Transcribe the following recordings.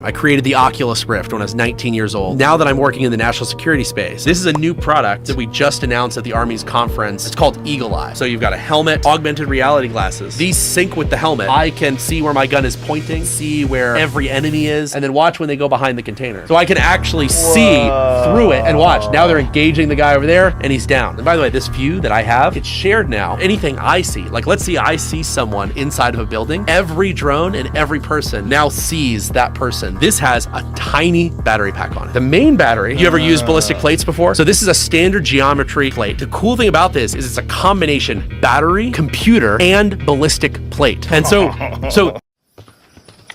I created the Oculus Rift when I was 19 years old. Now that I'm working in the national security space, this is a new product that we just announced at the Army's conference. It's called Eagle Eye. So you've got a helmet, augmented reality glasses. These sync with the helmet. I can see where my gun is pointing, see where every enemy is, and then watch when they go behind the container. So I can actually see through it and watch. Now they're engaging the guy over there and he's down. And by the way, this view that I have, it's shared now. Anything I see, like let's see I see someone inside of a building, every drone and every person now sees that person. This has a tiny battery pack on it. The main battery, you ever used ballistic plates before? So this is a standard geometry plate. The cool thing about this is it's a combination battery, computer, and ballistic plate. And so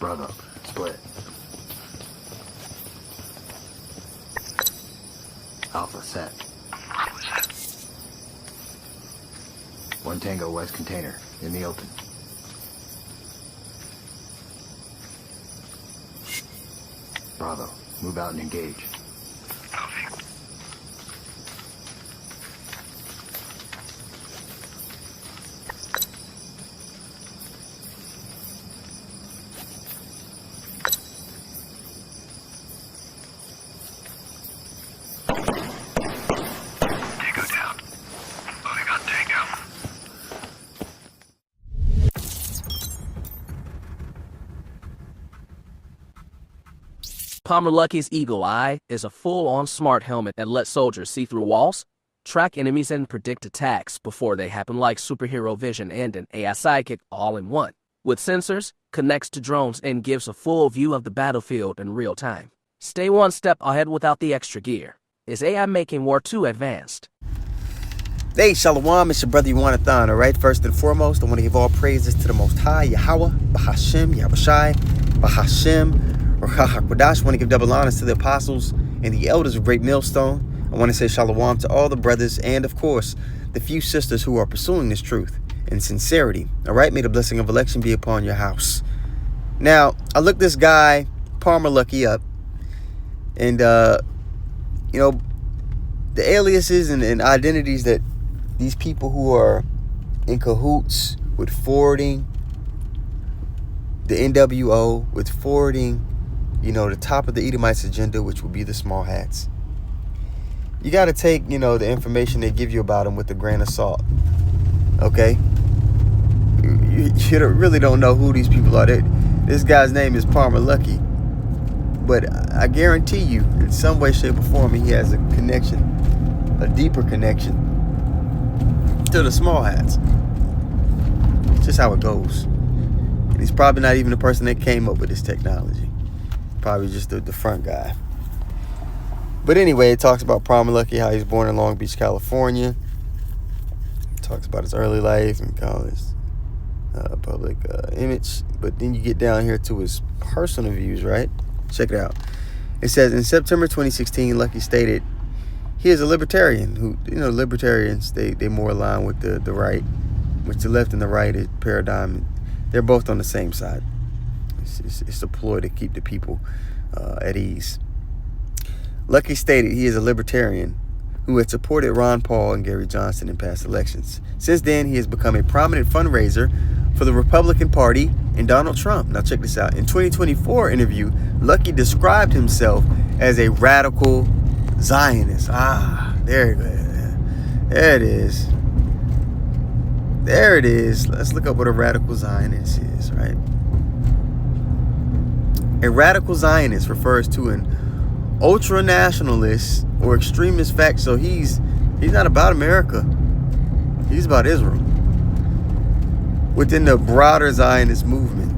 Bravo, split. Alpha set. One Tango West container in the open. Bravo, move out and engage. Tango down. Loading on Tango. Palmer Luckey's Eagle Eye is a full-on smart helmet that lets soldiers see through walls, track enemies, and predict attacks before they happen, like superhero vision and an AI sidekick all in one. With sensors, connects to drones, and gives a full view of the battlefield in real time. Stay one step ahead without the extra gear. Is AI making war too advanced? Hey, Shalom, it's your brother Yuanathon, all right? First and foremost, I want to give all praises to the Most High, Yahweh, Bahashem, Yahushai, Bahashem, or HaHaKodash. I want to give double honors to the apostles and the elders of Great Millstone. I want to say Shalom to all the brothers and, of course, the few sisters who are pursuing this truth in sincerity, all right? May the blessing of election be upon your house. Now, I looked this guy, Palmer Luckey, up, and, you know, the aliases and identities that these people who are in cahoots with forwarding the NWO, with forwarding, you know, the top of the Edomites agenda, which will be the small hats. You got to take, you know, the information they give you about them with a grain of salt. Okay? You really don't know who these people are. This guy's name is Palmer Luckey. But I guarantee you, in some way, shape, or form, he has a connection, a deeper connection to the small hats. It's just how it goes. And he's probably not even the person that came up with this technology. Probably just the front guy. But anyway, it talks about Palmer Luckey, how he was born in Long Beach, California. It talks about his early life and college, public image. But then you get down here to his personal views, right? Check it out. It says, in September 2016, Luckey stated he is a libertarian. Who, you know, libertarians, they more align with the right, which the left and the right is paradigm. They're both on the same side. It's a ploy to keep the people at ease. Luckey stated he is a libertarian who had supported Ron Paul and Gary Johnson in past elections. Since then, he has become a prominent fundraiser for the Republican Party and Donald Trump. Now check this out. In 2024 interview, Luckey described himself as a radical Zionist. There it is. There it is. Let's look up what a radical Zionist is, right? A radical Zionist refers to an ultra-nationalist or extremist fact. So he's not about America. He's about Israel. Within the broader Zionist movement,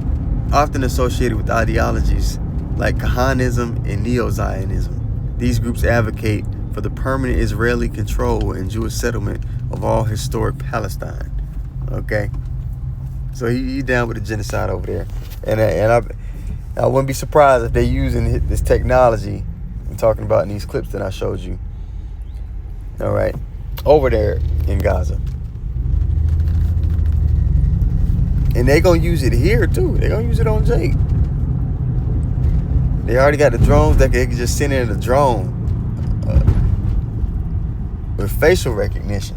often associated with ideologies like Kahanism and Neo-Zionism. These groups advocate for the permanent Israeli control and Jewish settlement of all historic Palestine. Okay? So he down with the genocide over there. And I wouldn't be surprised if they're using this technology I'm talking about in these clips that I showed you. All right? Over there in Gaza. And they're going to use it here, too. They're going to use it on Jake. They already got the drones that they can just send in a drone with facial recognition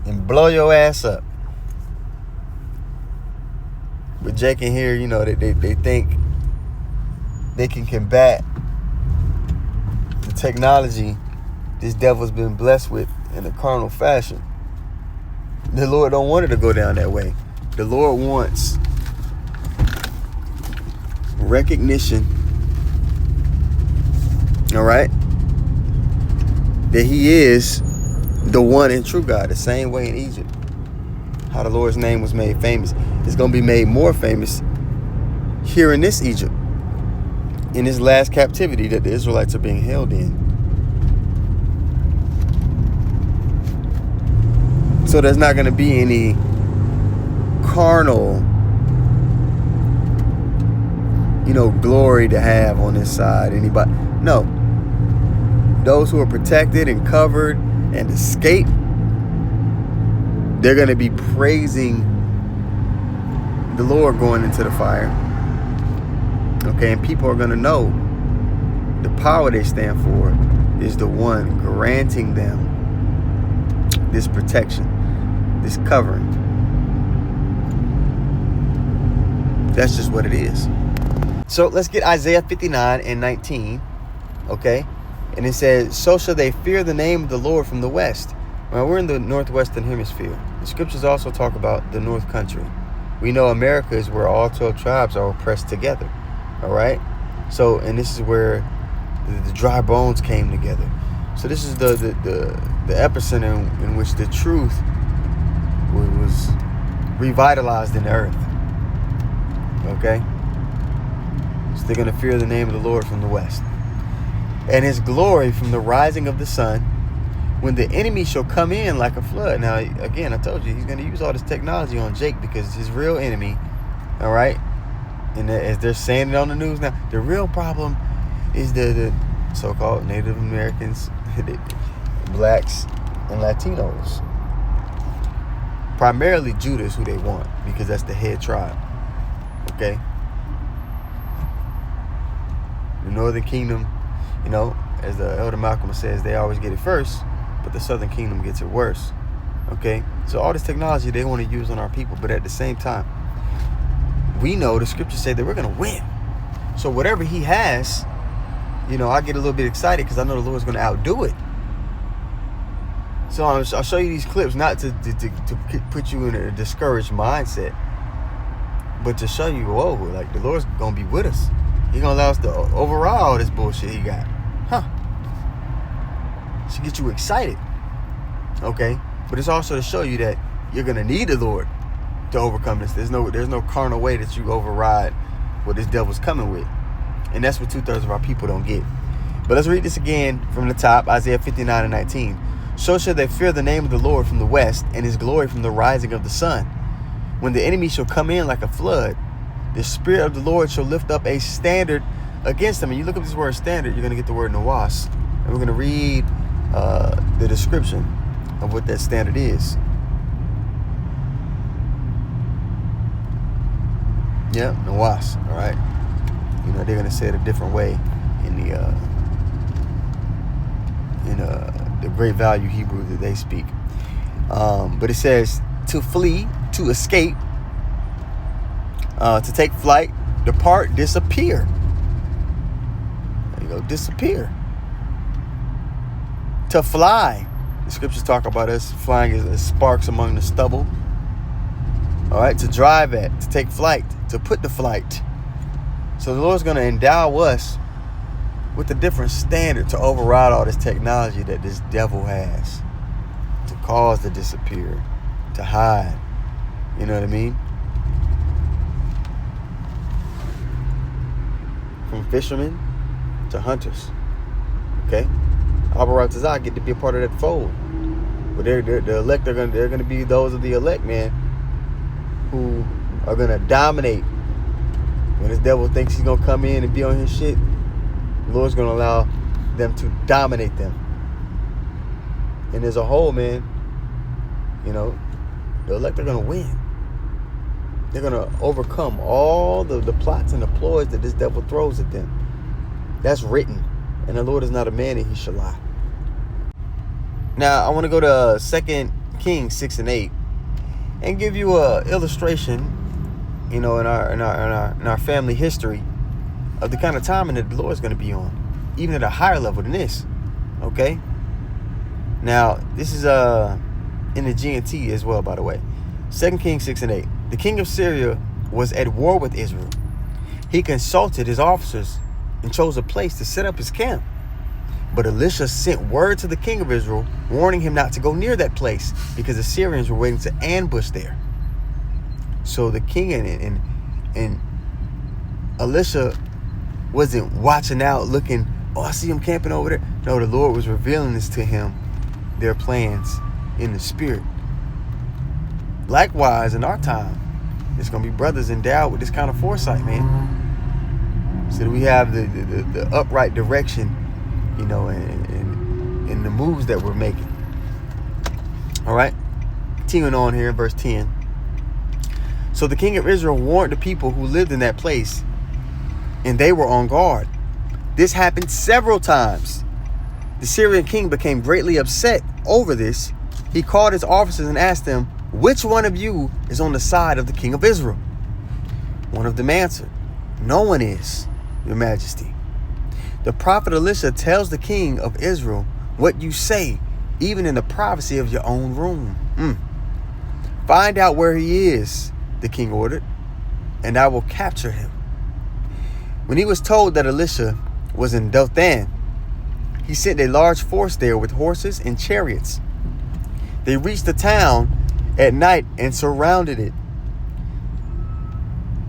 and blow your ass up. But Jake in here, you know, they think they can combat the technology this devil's been blessed with in a carnal fashion. The Lord don't want it to go down that way. The Lord wants recognition, all right, that he is the one and true God, the same way in Egypt. How the Lord's name was made famous. It's going to be made more famous here in this Egypt, in this last captivity that the Israelites are being held in. So there's not going to be any carnal, glory to have on this side. Anybody? No. Those who are protected and covered and escape, they're going to be praising the Lord going into the fire. Okay, and people are going to know the power they stand for is the one granting them this protection, this covering. That's just what it is. So let's get Isaiah 59 and 19, okay? And it says, so shall they fear the name of the Lord from the west. Well, we're in the northwestern hemisphere. The scriptures also talk about the north country. We know America is where all 12 tribes are oppressed together, all right? So, and this is where the dry bones came together. So this is the epicenter in which the truth was revitalized in the earth, okay? So they're going to fear the name of the Lord from the west. And his glory from the rising of the sun, when the enemy shall come in like a flood. Now, again, I told you, he's going to use all this technology on Jake because his real enemy, all right? And as they're saying it on the news now, the real problem is the so-called Native Americans, blacks, and Latinos. Primarily Judah is who they want because that's the head tribe, okay? The northern kingdom, as the Elder Malcolm says, they always get it first, but the southern kingdom gets it worse, okay? So all this technology they want to use on our people, but at the same time, we know the scriptures say that we're going to win. So whatever he has, I get a little bit excited because I know the Lord's going to outdo it. So I'll show you these clips, not to put you in a discouraged mindset, but to show you, whoa, like the Lord's going to be with us. He's going to allow us to override all this bullshit he got. Should get you excited. Okay? But it's also to show you that you're going to need the Lord to overcome this. There's no carnal way that you override what this devil's coming with. And that's what 2/3 of our people don't get. But let's read this again from the top, Isaiah 59 and 19. So shall they fear the name of the Lord from the west, and his glory from the rising of the sun. When the enemy shall come in like a flood, the Spirit of the Lord shall lift up a standard against them. And you look up this word standard, you're going to get the word nawas. And we're going to read the description of what that standard is. Yeah, nawas, all right? They're going to say it a different way in the great value Hebrew that they speak. But it says to flee, to escape, to take flight, depart, disappear. There you go, disappear. To fly. The scriptures talk about us flying as sparks among the stubble. All right, to drive at, to take flight, to put to flight. So the Lord's going to endow us with a different standard to override all this technology that this devil has, to cause to disappear, to hide. You know what I mean? From fishermen to hunters. Okay? Albaratazah get to be a part of that fold. But the elect they're gonna be those of the elect, man, who are gonna dominate. When this devil thinks he's gonna come in and be on his shit, the Lord's gonna allow them to dominate them. And as a whole, man, the elect are gonna win. They're gonna overcome all the plots and the ploys that this devil throws at them. That's written. And the Lord is not a man that he shall lie. Now I want to go to 2 Kings 6 and 8 and give you a illustration, in our family history of the kind of timing that the Lord is going to be on, even at a higher level than this. Okay. Now, this is in the GNT as well, by the way. 2 Kings 6:8. The king of Syria was at war with Israel. He consulted his officers and chose a place to set up his camp. But Elisha sent word to the king of Israel, warning him not to go near that place because the Syrians were waiting to ambush there. So the king and Elisha wasn't watching out, looking, oh, I see him camping over there. No, the Lord was revealing this to him, their plans in the spirit. Likewise, in our time, there's going to be brothers endowed with this kind of foresight, man. So that we have the upright direction, you know, and the moves that we're making. All right. Continuing on here in verse 10. So the king of Israel warned the people who lived in that place, and they were on guard. This happened several times. The Syrian king became greatly upset over this. He called his officers and asked them, which one of you is on the side of the king of Israel? One of them answered, no one is, your majesty. The prophet Elisha tells the king of Israel what you say, even in the privacy of your own room. Find out where he is, the king ordered, and I will capture him. When he was told that Elisha was in Dothan, he sent a large force there with horses and chariots. They reached the town at night and surrounded it.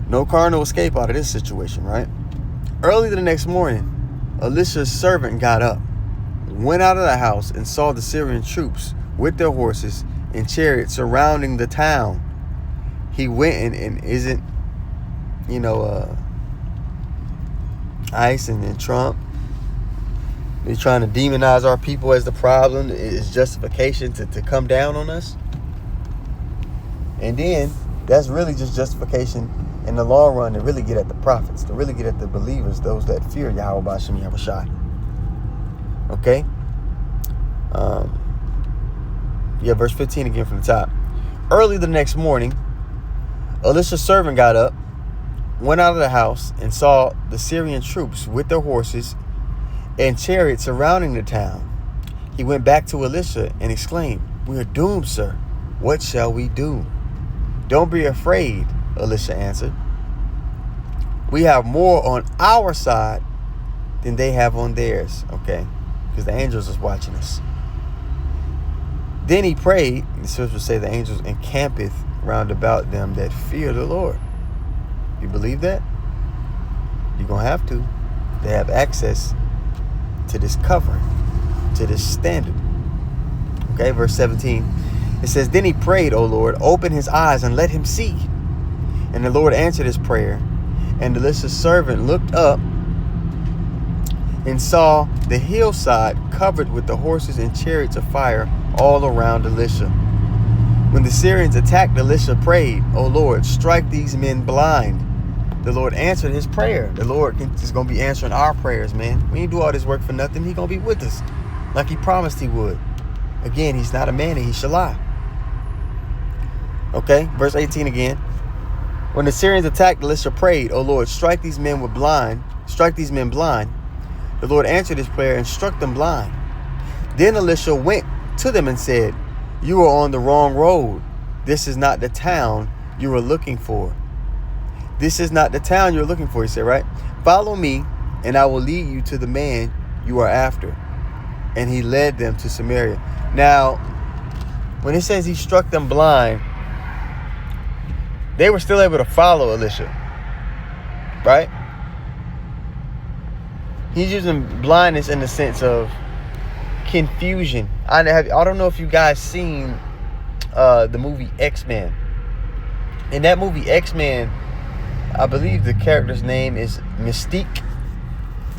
No carnal escape out of this situation, right? Early the next morning, Elisha's servant got up, went out of the house, and saw the Syrian troops with their horses and chariots surrounding the town. He went and isn't, you know, ICE and Trump, they're trying to demonize our people as the problem. It's justification to come down on us. And then that's really just justification in the long run to really get at the prophets, to really get at the believers, those that fear Yahweh B'Shem Yahushai. Okay? Verse 15 again from the top. Early the next morning, Elisha's servant got up, went out of the house, and saw the Syrian troops with their horses and chariots surrounding the town. He went back to Elisha and exclaimed, we are doomed, sir. What shall we do? Don't be afraid, Elisha answered. We have more on our side than they have on theirs, okay? Because the angels is watching us. Then he prayed, the scriptures say the angels encampeth round about them that fear the Lord. You believe that? You're going to have to. They have access to this covering, to this standard. Okay, verse 17. It says, then he prayed, O Lord, open his eyes and let him see. And the Lord answered his prayer. And Elisha's servant looked up and saw the hillside covered with the horses and chariots of fire all around Elisha. When the Syrians attacked, Elisha prayed, O Lord, strike these men blind. The Lord answered his prayer. The Lord is going to be answering our prayers, man. We ain't do all this work for nothing. He's going to be with us like he promised he would. Again, he's not a man and he shall lie. Okay, verse 18 again. When the Syrians attacked, Elisha prayed, O Lord, strike these men blind. The Lord answered his prayer and struck them blind. Then Elisha went to them and said, you are on the wrong road. This is not the town you are looking for. This is not the town you're looking for, he said, right? Follow me, and I will lead you to the man you are after. And he led them to Samaria. Now, when it says he struck them blind, they were still able to follow Elisha, right? He's using blindness in the sense of confusion. I don't know if you guys seen the movie X-Men. In that movie X-Men, I believe the character's name is Mystique.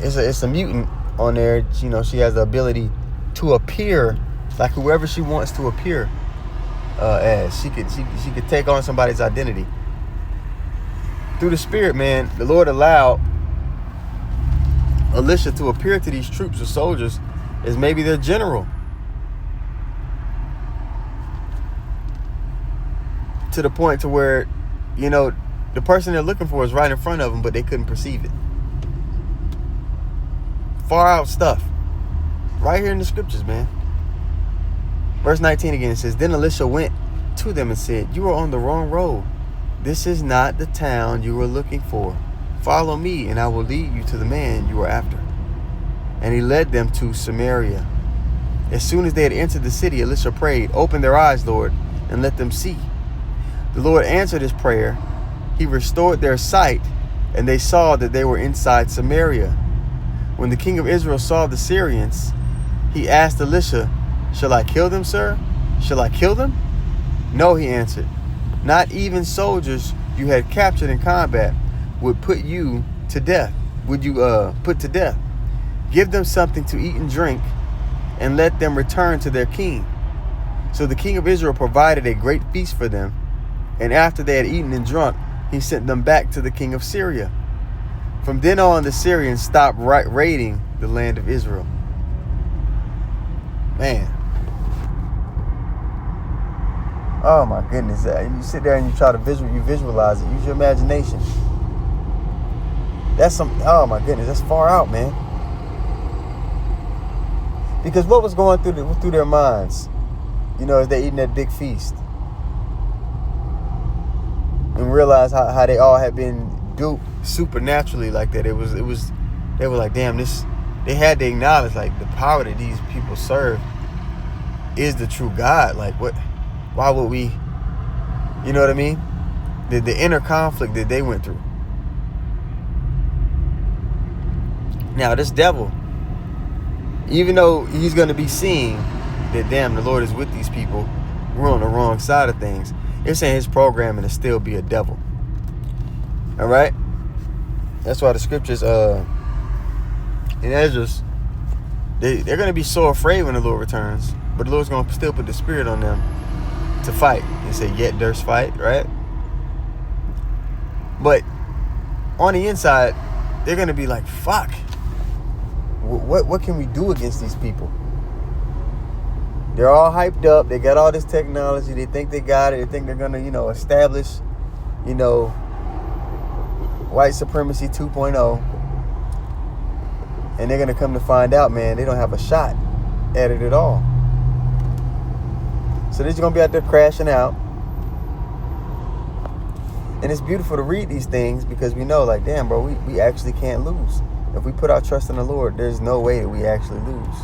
It's a mutant on there. You know, she has the ability to appear like whoever she wants to appear as. She could take on somebody's identity. Through the spirit, man, the Lord allowed Elisha to appear to these troops or soldiers as maybe their general. To the point to where, you know, the person they're looking for is right in front of them, but they couldn't perceive it. far out stuff. Right here in the scriptures, man. Verse 19 again, it says, Then Elisha went to them and said, You are on the wrong road. This is not the town you are looking for. Follow me, and I will lead you to the man you are after. And he led them to Samaria. As soon as they had entered the city, Elisha prayed, Open their eyes, Lord, and let them see. The Lord answered his prayer. He restored their sight, and they saw that they were inside Samaria. When the king of Israel saw the Syrians, he asked Elisha, Shall I kill them, sir? Shall I kill them? No, he answered. Not even soldiers you had captured in combat would put you to death. Would you put to death? Give them something to eat and drink, and let them return to their king. So the king of Israel provided a great feast for them, and after they had eaten and drunk, he sent them back to the king of Syria. From then on, the Syrians stopped raiding the land of Israel. Man. Oh my goodness. You sit there and you try to visualize it. Use your imagination. Oh my goodness, that's far out, man. Because what was going through their minds, as they eating that big feast, and realize how they all had been duped supernaturally like that. It was they were like, damn, they had to acknowledge like the power that these people serve is the true God. Like why would we, you know what I mean? The inner conflict that they went through. Now this devil, even though he's going to be seeing that, damn, the Lord is with these people, we're on the wrong side of things. It's saying his programming to still be a devil. All right? That's why the scriptures in Esdras, they're going to be so afraid when the Lord returns, but the Lord's going to still put the spirit on them to fight. They say, yet durst fight, right? But on the inside, they're going to be like, fuck. What can we do against these people? They're all hyped up. They got all this technology. They think they got it. They think they're going to, establish, white supremacy 2.0. And they're going to come to find out, man, they don't have a shot at it at all. So they're just going to be out there crashing out. And it's beautiful to read these things because we know, like, damn, bro, we actually can't lose. If we put our trust in the Lord, there's no way that we actually lose.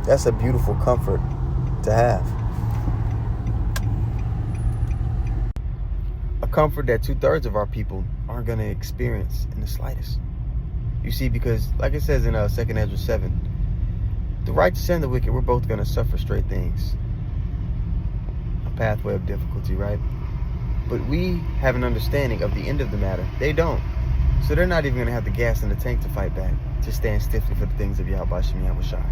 That's a beautiful comfort to have. A comfort that 2/3 of our people aren't going to experience in the slightest. You see, because like it says in 2nd Ezra 7, the righteous and the wicked, we're both going to suffer straight things. A pathway of difficulty, right? But we have an understanding of the end of the matter. They don't. So they're not even going to have the gas in the tank to fight back, to stand stiffly for the things of Yahweh Shem Yahushai.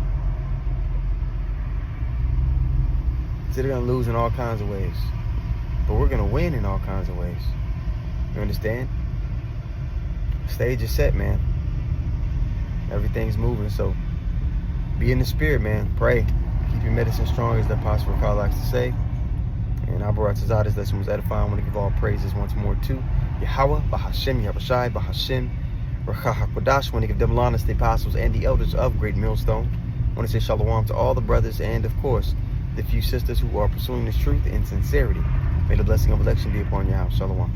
So they're going to lose in all kinds of ways. But we're going to win in all kinds of ways. You understand? Stage is set, man. Everything's moving. So be in the spirit, man. Pray. Keep your medicine strong, as the Apostle Paul likes to say. And Abarat Taza's lesson was edifying. I want to give all praises once more to Yahweh, Bahashem, Yahushai, Bahashem, Rakah HaKodash. I want to give double honors to the apostles and the elders of Great Millstone. I want to say shalom to all the brothers and, of course, the few sisters who are pursuing this truth in sincerity. May the blessing of election be upon your house. Shalom.